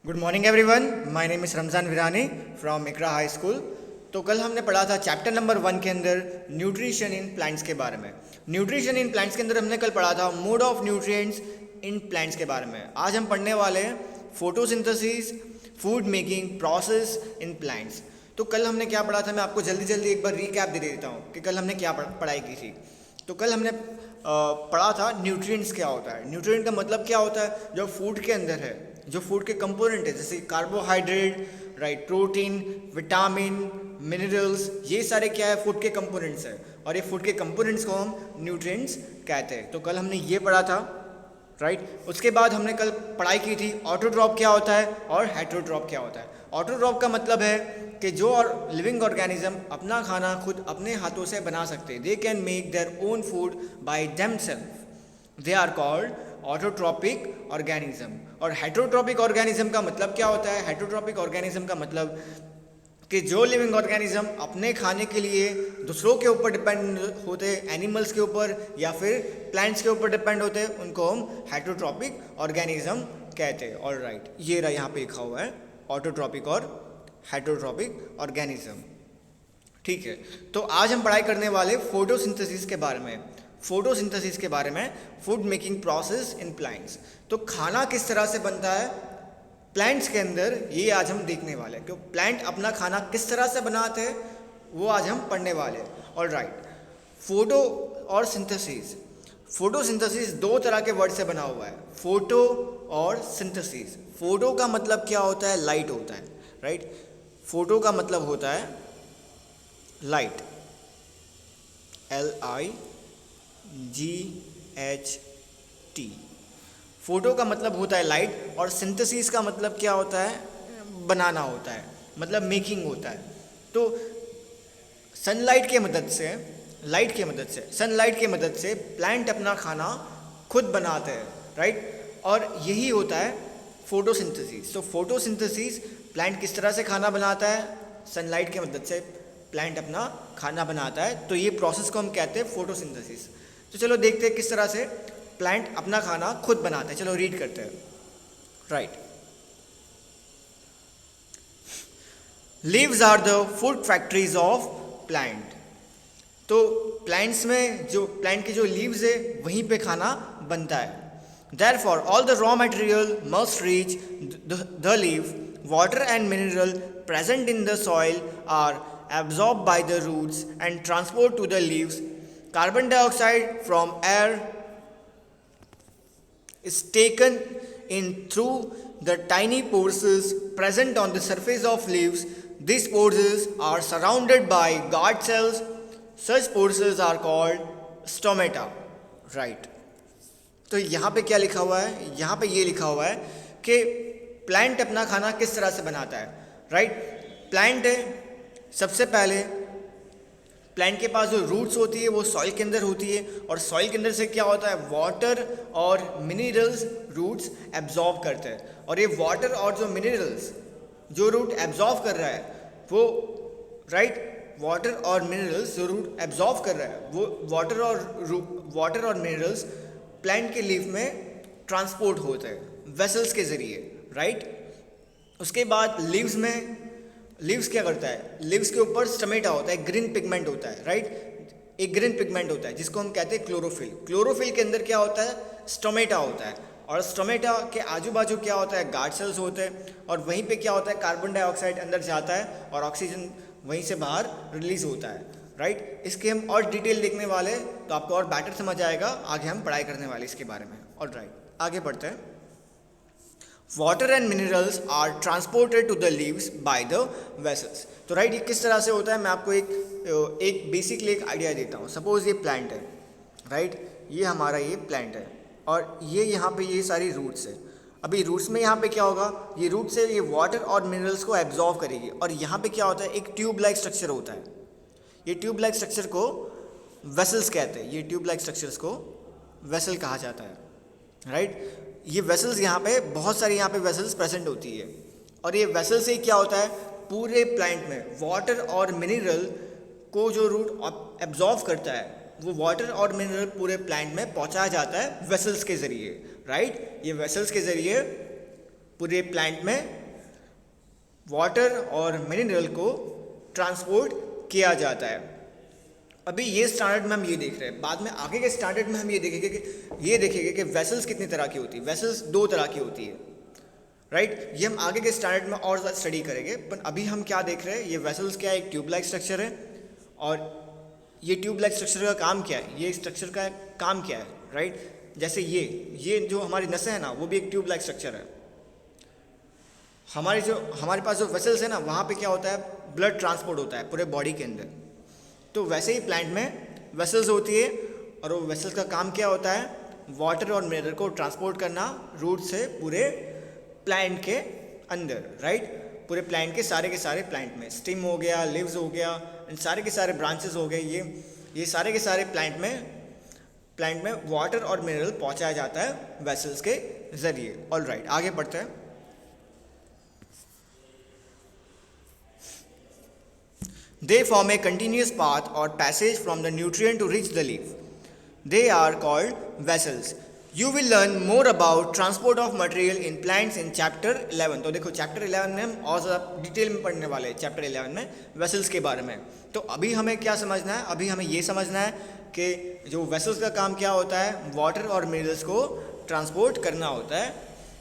Good morning everyone, my name is Ramzan Virani from Iqra high school. तो कल हमने पढ़ा था चैप्टर नंबर 1 के अंदर न्यूट्रिशन इन प्लांट्स के बारे में। न्यूट्रिशन इन प्लांट्स के अंदर हमने कल पढ़ा था mode of nutrients in plants के बारे में। आज हम पढ़ने वाले हैं photosynthesis, food making process in plants. तो कल हमने क्या पढ़ा था, मैं आपको जल्दी जल्दी एक बार रिकैप दे देता हूँ कि कल हमने क्या पढ़ाई की थी। तो कल हमने पढ़ा था न्यूट्रिएंट्स क्या होता है। न्यूट्रिएंट का मतलब क्या होता है, जो फूड के अंदर है, जो फूड के कंपोनेंट है, जैसे carbohydrate, right, protein, vitamin, minerals, ये सारे क्या है, फूड के कंपोनेंट्स है। और ये फूड के कंपोनेंट्स को हम न्यूट्रिएंट्स कहते हैं। तो कल हमने ये पढ़ा था, राइट। उसके बाद हमने कल पढ़ाई की थी ऑटोट्रॉप क्या होता है और हेटेरोट्रॉप क्या होता है। ऑटोट्रॉप का मतलब है कि जो और लिविंग ऑर्गेनिज्म अपना खाना खुद अपने हाथों से बना सकते हैं, they can make their own food by themselves, they are called autotrophic organism. और हेटेरोट्रॉपिक ऑर्गेनिज्म का मतलब क्या होता है, हेटेरोट्रॉपिक ऑर्गेनिज्म का मतलब कि जो लिविंग ऑर्गेनिज्म अपने खाने के लिए दूसरों के ऊपर डिपेंड होते हैं, एनिमल्स के ऊपर या फिर प्लांट्स के ऊपर डिपेंड होते हैं, उनको हम हेटेरोट्रॉपिक ऑर्गेनिज्म कहते हैं। ऑल राइट, ये रहा यहाँ पे लिखा हुआ है ऑटोट्रॉपिक और हेटेरोट्रॉपिक ऑर्गेनिज्म। ठीक है, तो आज हम पढ़ाई करने वाले फोटोसिंथेसिस के बारे में। फोटोसिंथेसिस के बारे में, food making process in plants. तो खाना किस तरह से बनता है प्लांट्स के अंदर, ये आज हम देखने वाले हैं। क्योंकि प्लांट अपना खाना किस तरह से बनाते हैं वो आज हम पढ़ने वाले हैं। ऑल राइट, फोटो और सिंथेसिस। फोटोसिंथेसिस दो तरह के वर्ड से बना हुआ है, फोटो और सिंथेसिस। फोटो का मतलब क्या होता है, लाइट होता है, राइट। फोटो का मतलब होता है लाइट, LIGHT। फोटो का मतलब होता है लाइट, और सिंथेसिस का मतलब क्या होता है, बनाना होता है, मतलब मेकिंग होता है। तो सनलाइट के मदद से, लाइट के मदद से, सनलाइट के मदद से प्लांट अपना खाना खुद बनाते हैं, राइट। और यही होता है फोटोसिंथेसिस। तो फोटोसिंथेसिस, प्लांट किस तरह से खाना बनाता है, सनलाइट के मदद से प्लांट अपना खाना बनाता है। तो ये प्रोसेस को हम कहते हैं फोटोसिंथेसिस। तो चलो देखते हैं किस तरह से प्लांट अपना खाना खुद बनाते हैं। चलो रीड करते हैं, right. Leaves are the food factories of plant. तो प्लांट्स में जो प्लांट के जो लीव्स है वहीं पे खाना बनता है। Therefore, all the raw material must reach the leaf. Water and mineral present in the soil are absorbed by the roots and transported to the leaves. Carbon dioxide from air is taken in through the tiny pores present on the surface of leaves. These pores are surrounded by guard cells. Such pores are called stomata. Right. तो यहाँ पे क्या लिखा हुआ है, यहाँ पे ये लिखा हुआ है कि प्लांट अपना खाना किस तरह से बनाता है, राइट। प्लांट है, सबसे पहले प्लांट के पास जो रूट्स होती है वो सॉइल के अंदर होती है, और सॉइल के अंदर से क्या होता है, वाटर और मिनरल्स रूट्स एब्जॉर्ब करते हैं। और ये वाटर और जो मिनरल्स जो रूट एब्जॉर्ब कर रहा है वो, राइट, वाटर और मिनरल्स जो रूट एब्जॉर्ब कर रहा है वो वाटर और मिनरल्स प्लांट के लीफ में ट्रांसपोर्ट होते हैं वेसल्स के ज़रिए, राइट। उसके बाद लीव्स क्या करता है, लीव्स के ऊपर स्टमेटा होता है, ग्रीन पिगमेंट होता है, राइट। एक ग्रीन पिगमेंट होता है जिसको हम कहते हैं क्लोरोफिल। क्लोरोफिल के अंदर क्या होता है, स्टोमेटा होता है, और स्टोमेटा के आजू बाजू क्या होता है, गार्ड सेल्स होते हैं, और वहीं पे क्या होता है, कार्बन डाइऑक्साइड अंदर जाता है और ऑक्सीजन वहीं से बाहर रिलीज होता है, राइट। इसके हम और डिटेल देखने वाले, तो आपको और बेटर समझ आएगा, आगे हम पढ़ाई करने वाले इसके बारे में। ऑल राइट, आगे बढ़ते हैं। Water and minerals are transported to the leaves by the vessels. तो राइट, ये किस तरह से होता है, मैं आपको एक बेसिकली एक आइडिया देता हूँ। सपोज ये प्लांट है, राइट, ये हमारा ये प्लांट है, और ये यहाँ पे ये सारी रूट्स है। अभी रूट्स में यहाँ पे क्या होगा, ये रूट से ये वाटर और मिनरल्स को एब्जॉर्व करेगी, और यहाँ पे क्या होता है, एक ट्यूब लाइक स्ट्रक्चर होता है। ये ट्यूब लाइक स्ट्रक्चर को वेसल्स कहते हैं। ये ट्यूब लाइक स्ट्रक्चर्स को वेसल कहा जाता है, राइट। ये वेसल्स यहाँ पे बहुत सारी यहाँ पे वेसल्स प्रेजेंट होती है, और ये वेसल से क्या होता है, पूरे प्लांट में वाटर और मिनरल को जो रूट एब्जॉर्व करता है वो वाटर और मिनरल पूरे प्लांट में पहुँचाया जाता है वेसल्स के ज़रिए, राइट। ये वेसल्स के ज़रिए पूरे प्लांट में वाटर और मिनरल को ट्रांसपोर्ट किया जाता है। अभी ये स्टैंडर्ड में हम ये देख रहे हैं, बाद में आगे के स्टैंडर्ड में हम ये देखेंगे कि वेसल्स कितनी तरह की होती है। वेसल्स 2 तरह की होती है, राइट। ये हम आगे के स्टैंडर्ड में और ज़्यादा स्टडी करेंगे, पर अभी हम क्या देख रहे हैं, ये वेसल्स क्या है, एक ट्यूब लाइक स्ट्रक्चर है। और ये ट्यूब लाइक स्ट्रक्चर का काम क्या है, ये स्ट्रक्चर का काम क्या है, राइट। जैसे ये जो हमारी नसें हैं ना, वो भी एक ट्यूब लाइक स्ट्रक्चर है। हमारे पास जो वेसल्स है ना, वहाँ पे क्या होता है, ब्लड ट्रांसपोर्ट होता है पूरे बॉडी के अंदर। तो वैसे ही प्लांट में वेसल्स होती है, और वो वेसल्स का काम क्या होता है, वाटर और मिनरल को ट्रांसपोर्ट करना रूट से पूरे प्लांट के अंदर, राइट। पूरे प्लांट के सारे प्लांट में, स्टेम हो गया, लीव्स हो गया, इन सारे के सारे ब्रांचेस हो गए, ये सारे के सारे प्लांट में वाटर और मिनरल पहुंचाया जाता है वेसल्स के जरिए। ऑल राइट, आगे बढ़ते हैं। They form a continuous path or passage from the nutrient to reach the leaf. They are called vessels. You will learn more about transport of material in plants in chapter 11. तो देखो chapter 11 में हम और ज़्यादा detail में पढ़ने वाले हैं चैप्टर 11 में वेसल्स के बारे में। तो अभी हमें क्या समझना है, अभी हमें ये समझना है कि जो वेसल्स का काम क्या होता है, वाटर और मिनरल्स को ट्रांसपोर्ट करना होता है,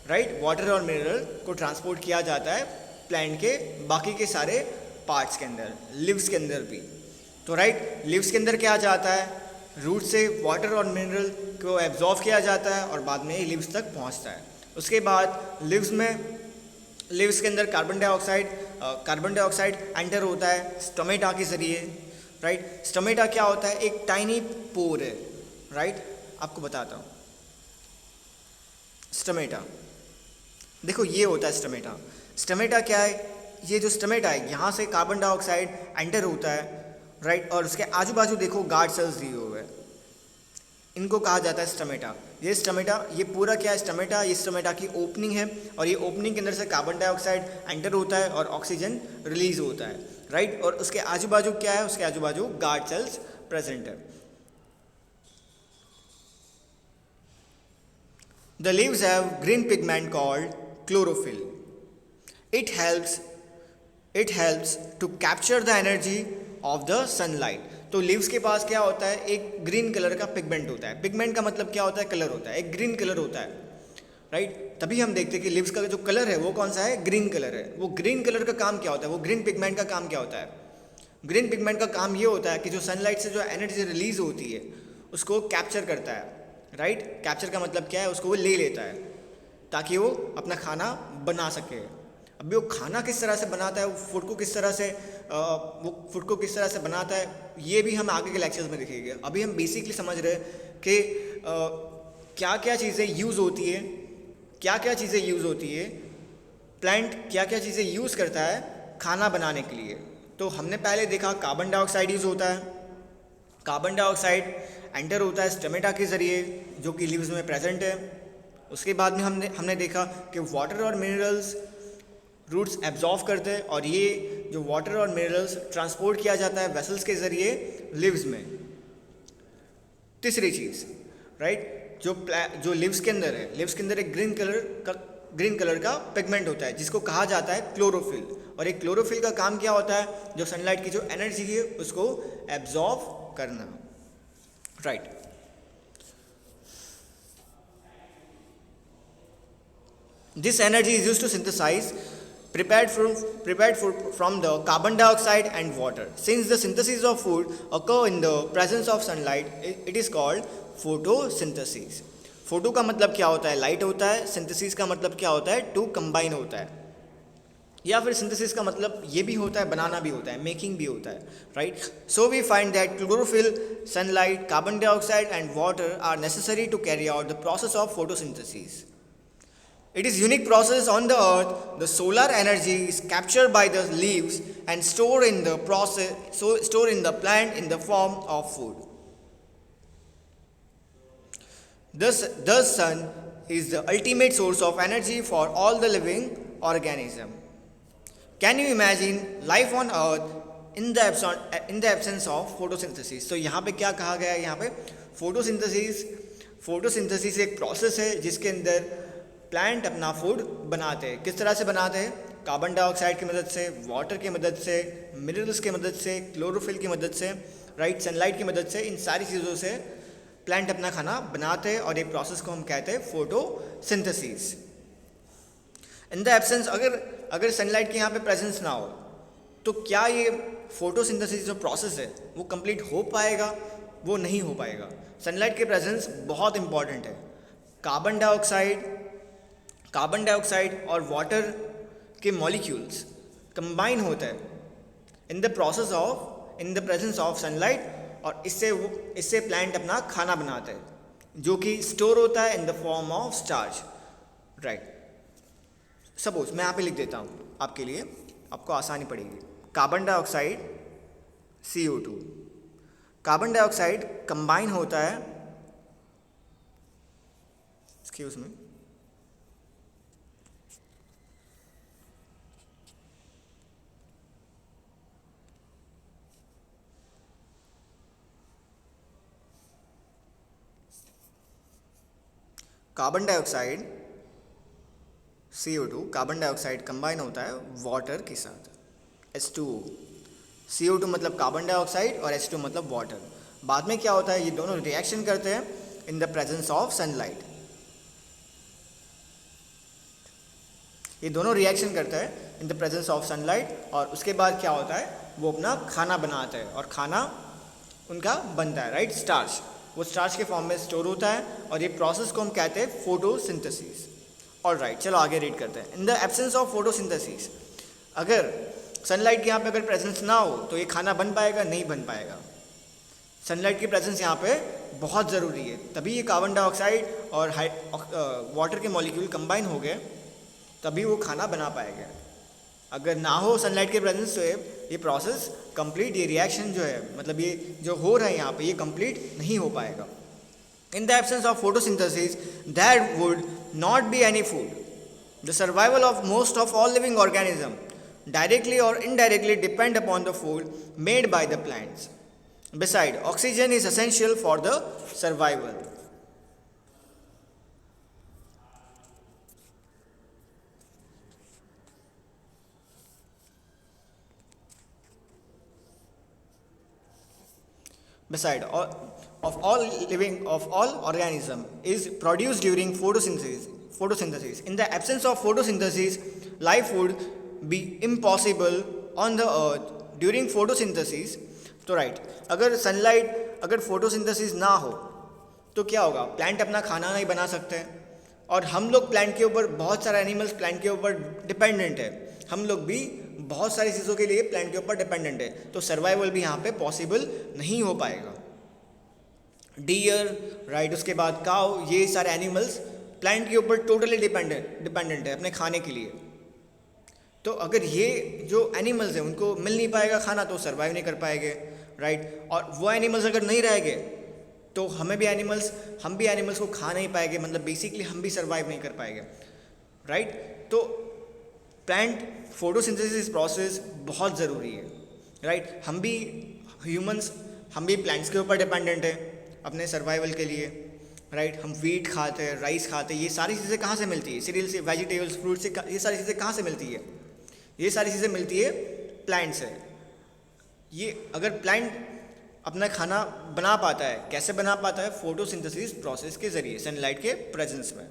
राइट। वाटर और मिनरल को ट्रांसपोर्ट किया जाता है प्लांट के बाकी के सारे पार्ट्स के अंदर, लिव्स के अंदर भी। तो राइट, लिव्स के अंदर क्या जाता है, रूट से वाटर और मिनरल को एब्जॉर्व किया जाता है और बाद में ही लिव्स तक पहुंचता है। उसके बाद लिव्स के अंदर कार्बन डाइऑक्साइड एंटर होता है स्टोमेटा के ज़रिए, राइट। स्टोमेटा क्या होता है, एक टाइनी पोर है, राइट। आपको बताता हूँ स्टोमेटा, देखो ये होता है स्टोमेटा। स्टोमेटा क्या है, ये जो स्टोमेटा है, यहाँ से कार्बन डाइऑक्साइड एंटर होता है, राइट। और उसके आजू बाजू देखो गार्ड सेल्स दिए हुए हैं, इनको कहा जाता है स्टोमेटा। ये पूरा क्या है, स्टोमेटा, ये स्टोमेटा की ओपनिंग है, और ये ओपनिंग के अंदर से कार्बन डाइऑक्साइड एंटर होता है और ऑक्सीजन रिलीज होता है, राइट। और उसके आजू बाजू क्या है, उसके आजू बाजू गार्ड सेल्स प्रेजेंट है। The leaves have green pigment called chlorophyll. It helps to capture the energy of the sunlight. तो लीव्स के पास क्या होता है, एक ग्रीन कलर का पिगमेंट होता है। पिगमेंट का मतलब क्या होता है, कलर होता है, एक ग्रीन कलर होता है, राइट। तभी हम देखते हैं कि लीव्स का जो कलर है वो कौन सा है, ग्रीन कलर है। वो ग्रीन कलर का काम क्या होता है, वो ग्रीन पिगमेंट का काम क्या होता है, ग्रीन पिगमेंट का काम ये होता है कि जो सनलाइट से जो एनर्जी रिलीज होती है उसको कैप्चर करता है, राइट। कैप्चर का मतलब क्या है, उसको वो ले लेता है ताकि वो अपना खाना बना सके। अभी वो खाना किस तरह से बनाता है, वो फूड को किस तरह से बनाता है, ये भी हम आगे के लेक्चर्स में देखेंगे। अभी हम बेसिकली समझ रहे हैं कि क्या क्या चीज़ें यूज़ होती है, प्लांट क्या क्या चीज़ें यूज़ करता है खाना बनाने के लिए। तो हमने पहले देखा कार्बन डाइऑक्साइड यूज़ होता है, कार्बन डाइऑक्साइड एंटर होता है स्टोमेटा के ज़रिए जो कि लीव्स में प्रेजेंट है। उसके बाद में हमने देखा कि वाटर और मिनरल्स रूट्स एब्जॉर्व करते हैं, और ये जो वाटर और मिनरल्स ट्रांसपोर्ट किया जाता है वेसल्स के ज़रिए लिव्स में। तीसरी चीज़, राइट, जो लिव्स के अंदर है, लिव्स के अंदर एक ग्रीन कलर का पिगमेंट होता है जिसको कहा जाता है क्लोरोफिल। और एक क्लोरोफिल का काम क्या होता है, जो सनलाइट की जो एनर्जी है उसको एब्जॉर्व करना, right. This energy is used to synthesize prepared from the carbon dioxide and water. Since the synthesis of food occur in the presence of sunlight, it is called photosynthesis. Photo का मतलब क्या होता है, light होता है। Synthesis का मतलब क्या होता है, टू कंबाइन होता है। या फिर सिंथेसिस का मतलब ये भी होता है, बनाना भी होता है, मेकिंग भी होता है, right. So we find that chlorophyll, sunlight, carbon dioxide and water are necessary to carry out the process of photosynthesis. It is unique process on the earth. The solar energy is captured by the leaves and stored in the plant in the form of food. The sun is the ultimate source of energy for all the living organism. Can you imagine life on earth in the absence of photosynthesis? तो यहाँ पे क्या कहा गया है, यहाँ पे photosynthesis एक प्रोसेस है जिसके अंदर प्लांट अपना फूड बनाते हैं। किस तरह से बनाते हैं? कार्बन डाइऑक्साइड की मदद से, वाटर की मदद से, मिनरल्स की मदद से, क्लोरोफिल की मदद से, राइट, सनलाइट की मदद से, इन सारी चीज़ों से प्लांट अपना खाना बनाते हैं और ये प्रोसेस को हम कहते हैं फोटोसिंथेसिस। इन द एब्सेंस, अगर सनलाइट के यहाँ पे प्रेजेंस ना हो तो क्या ये फोटोसिंथेसिस जो प्रोसेस है वो कंप्लीट हो पाएगा? वो नहीं हो पाएगा। सनलाइट के प्रेजेंस बहुत इंपॉर्टेंट है। कार्बन डाइऑक्साइड और वाटर के मॉलिक्यूल्स कंबाइन होता है in the presence of sunlight, और इससे प्लांट अपना खाना बनाता है जो कि स्टोर होता है in the form of starch, right. Suppose मैं यहाँ पे लिख देता हूँ आपके लिए, आपको आसानी पड़ेगी। Carbon dioxide CO2, carbon dioxide combine होता है, excuse me, carbon dioxide CO2, carbon dioxide combine होता है वाटर के साथ, H2O। CO2 मतलब कार्बन डाइऑक्साइड और H2 मतलब वाटर। बाद में क्या होता है, ये दोनों रिएक्शन करते हैं in the presence of sunlight. ये दोनों रिएक्शन करता है in the presence of sunlight, और उसके बाद क्या होता है, वो अपना खाना बनाता है और खाना उनका बनता है, राइट, स्टार्च। वो स्टार्च के फॉर्म में स्टोर होता है और ये प्रोसेस को हम कहते हैं फोटोसिंथेसिस। ऑलराइट, चलो आगे रीड करते हैं। इन द एब्सेंस ऑफ फोटोसिंथेसिस, अगर सनलाइट के यहाँ पे अगर प्रेजेंस ना हो तो ये खाना बन पाएगा? नहीं बन पाएगा। सनलाइट की प्रेजेंस यहाँ पे बहुत ज़रूरी है, तभी ये कार्बन डाइऑक्साइड और वाटर के मॉलिक्यूल कंबाइन हो गए, तभी वो खाना बना पाएगा। अगर ना हो सनलाइट के प्रेजेंस तो ये प्रोसेस कंप्लीट, ये रिएक्शन जो है, मतलब ये जो हो रहा है यहाँ पे, ये कंप्लीट नहीं हो पाएगा। In the absence of photosynthesis there would not be any food. The survival of most of all living organism directly or indirectly depend upon the food made by the plants. Besides, oxygen is essential for the survival. Besides, all organism is produced during photosynthesis. In the absence of photosynthesis, life would be impossible on the earth during photosynthesis. तो right, अगर photosynthesis ना हो तो क्या होगा, plant अपना खाना नहीं बना सकते, और हम लोग प्लांट के ऊपर, बहुत सारे एनिमल्स प्लांट के ऊपर डिपेंडेंट है, हम लोग भी बहुत सारी चीज़ों के लिए प्लांट के ऊपर डिपेंडेंट है, तो सर्वाइवल भी यहाँ पे पॉसिबल नहीं हो पाएगा। डियर, राइट, उसके बाद काउ, ये सारे एनिमल्स प्लांट के ऊपर टोटली डिपेंडेंट है अपने खाने के लिए। तो अगर ये जो एनिमल्स हैं उनको मिल नहीं पाएगा खाना तो सर्वाइव नहीं कर पाएंगे, राइट। और वो एनिमल्स अगर नहीं रहेंगे तो हम भी एनिमल्स को खा नहीं पाएंगे, मतलब बेसिकली हम भी सर्वाइव नहीं कर पाएंगे, राइट। तो प्लांट फोटोसिंथेसिस प्रोसेस बहुत ज़रूरी है, राइट। हम भी प्लांट्स के ऊपर डिपेंडेंट है अपने सर्वाइवल के लिए, राइट। हम वीट खाते हैं, राइस खाते हैं, ये सारी चीज़ें कहाँ से मिलती है? सीरियल से, वेजिटेबल्स, फ्रूट से, ये सारी चीज़ें कहाँ से मिलती है? ये सारी चीज़ें मिलती है प्लांट से। ये अगर प्लांट अपना खाना बना पाता है, कैसे बना पाता है? फोटोसिंथेसिस प्रोसेस के ज़रिए, सनलाइट के प्रेजेंस में।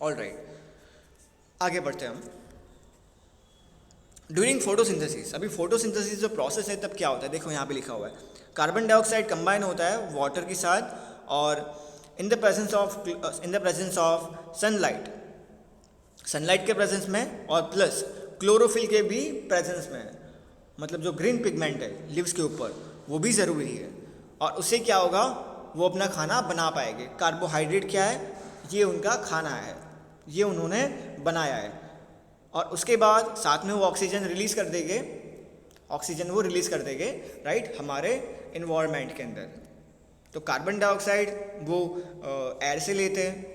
ऑलराइट, आगे बढ़ते हैं हम। ड्यूरिंग फोटोसिंथेसिस, अभी फोटोसिंथेसिस जो प्रोसेस है तब क्या होता है, देखो यहाँ पे लिखा हुआ है, कार्बन डाइऑक्साइड कंबाइन होता है वाटर के साथ, और in the presence of sunlight के प्रेजेंस में, और प्लस क्लोरोफिल के भी प्रेजेंस में, मतलब जो ग्रीन पिगमेंट है लिव्स के ऊपर, वो भी ज़रूरी है। और उससे क्या होगा, वो अपना खाना बना पाएंगे। कार्बोहाइड्रेट क्या है? ये उनका खाना है, ये उन्होंने बनाया है। और उसके बाद साथ में वो ऑक्सीजन रिलीज़ कर देंगे, राइट, हमारे इन्वायरमेंट के अंदर। तो कार्बन डाइऑक्साइड वो एयर से लेते हैं,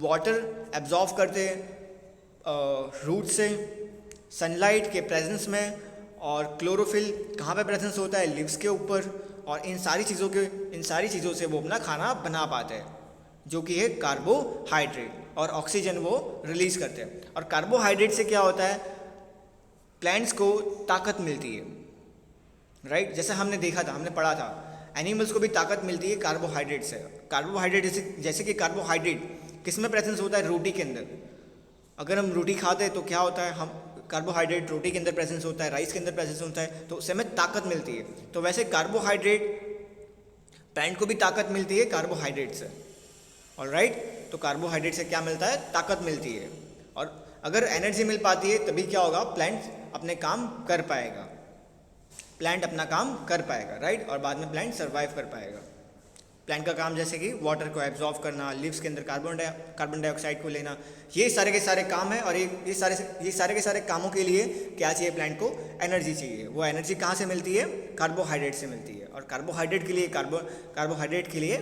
वाटर एब्जॉर्व करते हैं रूट से, सनलाइट के प्रेजेंस में, और क्लोरोफिल कहाँ पे प्रेजेंस होता है? लिव्स के ऊपर। और इन सारी चीज़ों से वो अपना खाना बना पाते हैं, जो कि है कार्बोहाइड्रेट। और ऑक्सीजन वो रिलीज करते हैं। और कार्बोहाइड्रेट से क्या होता है, प्लांट्स को ताकत मिलती है, राइट। जैसे हमने देखा था, हमने पढ़ा था, एनिमल्स को भी ताकत मिलती है कार्बोहाइड्रेट से। कार्बोहाइड्रेट जैसे कि कार्बोहाइड्रेट किस में प्रेजेंस होता है, रोटी के अंदर। अगर हम रोटी खाते हैं तो क्या होता है, हम कार्बोहाइड्रेट रोटी के अंदर प्रेजेंस होता है, राइस के अंदर प्रेजेंस होता है, तो उससे हमें ताकत मिलती है। तो वैसे कार्बोहाइड्रेट, प्लांट को भी ताकत मिलती है कार्बोहाइड्रेट से, ऑलराइट। तो कार्बोहाइड्रेट से क्या मिलता है, ताकत मिलती है। और अगर एनर्जी मिल पाती है तभी क्या होगा, प्लांट अपने काम कर पाएगा, प्लांट अपना काम कर पाएगा, राइट। और बाद में प्लांट सर्वाइव कर पाएगा। प्लांट का काम जैसे कि वाटर को एब्जॉर्व करना, लीव्स के अंदर कार्बन डाइऑक्साइड को लेना, ये सारे के सारे काम है। और ये सारे के सारे कामों के लिए क्या चाहिए, प्लांट को एनर्जी चाहिए। वो एनर्जी कहाँ से मिलती है, कार्बोहाइड्रेट से मिलती है। और कार्बोहाइड्रेट के लिए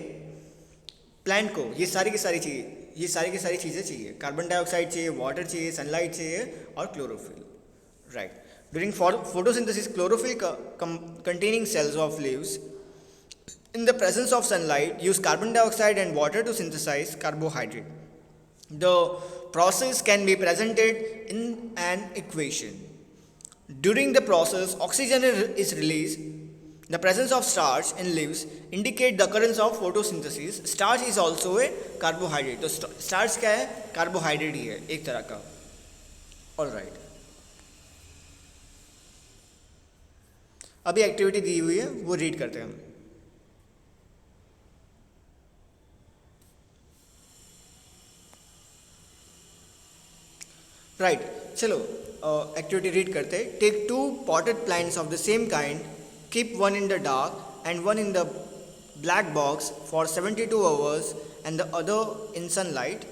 प्लांट को ये सारी की सारी चीज़ें चाहिए। कार्बन डाइऑक्साइड चाहिए, वाटर चाहिए, सनलाइट चाहिए और chlorophyll, right. During photosynthesis, chlorophyll containing cells of leaves, in the presence of sunlight, use carbon dioxide and water to synthesize carbohydrate. The process can be presented in an equation. During the process, oxygen is released. The presence of starch in leaves indicate the occurrence of photosynthesis. Starch is also a carbohydrate. तो starch क्या है, carbohydrate ही है एक तरह का, alright. अभी activity दी हुई है, वो रीड करते हैं हम। राइट, चलो एक्टिविटी रीड करते हैं। Take 2 potted plants of the same kind, keep one in the dark and one in the black box for 72 hours and the other in sunlight.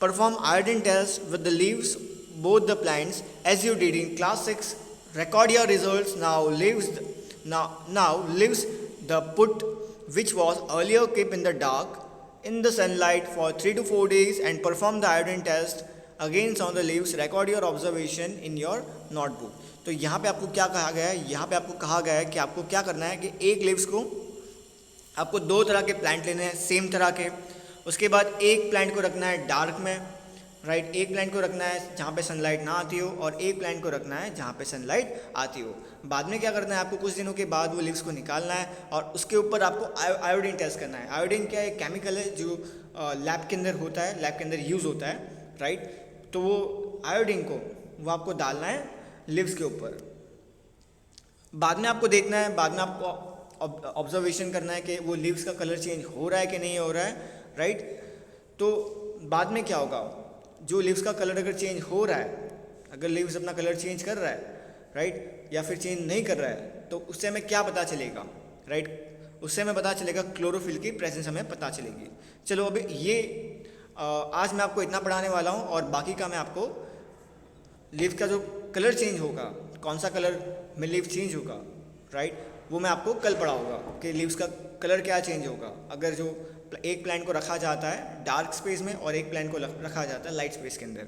Perform iodine test with the leaves, both the plants, as you did in class 6. Record your results. Now leaves the put which was earlier kept in the dark in the sunlight for 3 to 4 days and perform the iodine test against on the leaves. Record your observation in your notebook. तो यहाँ पे आपको क्या कहा गया है, यहाँ पे आपको कहा गया है कि आपको क्या करना है कि एक लीव्स को आपको 2 तरह के प्लांट लेने हैं, सेम तरह के। उसके बाद एक प्लांट को रखना है डार्क में, राइट। एक प्लांट को रखना है जहाँ पे सनलाइट ना आती हो और एक प्लांट को रखना है जहाँ पे सनलाइट आती हो। बाद में क्या करना है, आपको कुछ दिनों के बाद वो लीव्स को निकालना है और उसके ऊपर आपको आयोडीन टेस्ट करना है। आयोडीन क्या है, केमिकल है जो लैब के अंदर होता है, लैब के अंदर यूज़ होता है, राइट। तो वो आयोडीन को वो आपको डालना है लीव्स के ऊपर। बाद में आपको देखना है, बाद में आपको ऑब्जर्वेशन करना है कि वो लीव्स का कलर चेंज हो रहा है कि नहीं हो रहा है, राइट। तो बाद में क्या होगा, जो लीव्स का कलर अगर चेंज हो रहा है, अगर लीव्स अपना कलर चेंज कर रहा है, राइट, या फिर चेंज नहीं कर रहा है, तो उससे हमें क्या पता चलेगा, राइट। उससे हमें पता चलेगा क्लोरोफिल की प्रेजेंस हमें पता चलेगी। चलो अभी ये आज मैं आपको इतना पढ़ाने वाला हूँ और बाकी का मैं आपको लीव का जो कलर चेंज होगा, कौन सा कलर में लीव चेंज होगा, राइट, वो मैं आपको कल पढ़ाऊंगा कि लीव्स का कलर क्या चेंज होगा अगर जो एक प्लांट को रखा जाता है डार्क स्पेस में और एक प्लांट को रखा जाता है लाइट स्पेस के अंदर,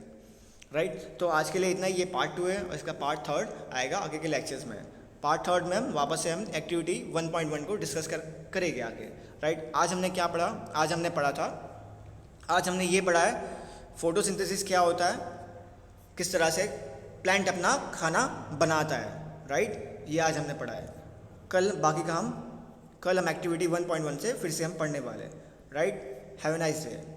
राइट। तो आज के लिए इतना ही, ये पार्ट 2 है और इसका पार्ट 3 आएगा आगे के लेक्चर्स में। पार्ट 3 में हम वापस से हम एक्टिविटी 1.1 को डिस्कस करेंगे आगे, राइट। आज हमने क्या पढ़ा, आज हमने ये पढ़ा है फोटोसिंथेसिस क्या होता है, किस तरह से प्लांट अपना खाना बनाता है, राइट। ये आज हमने पढ़ा है। कल बाकी का कल हम एक्टिविटी 1.1 से फिर से हम पढ़ने वाले हैं, right. Have a nice day.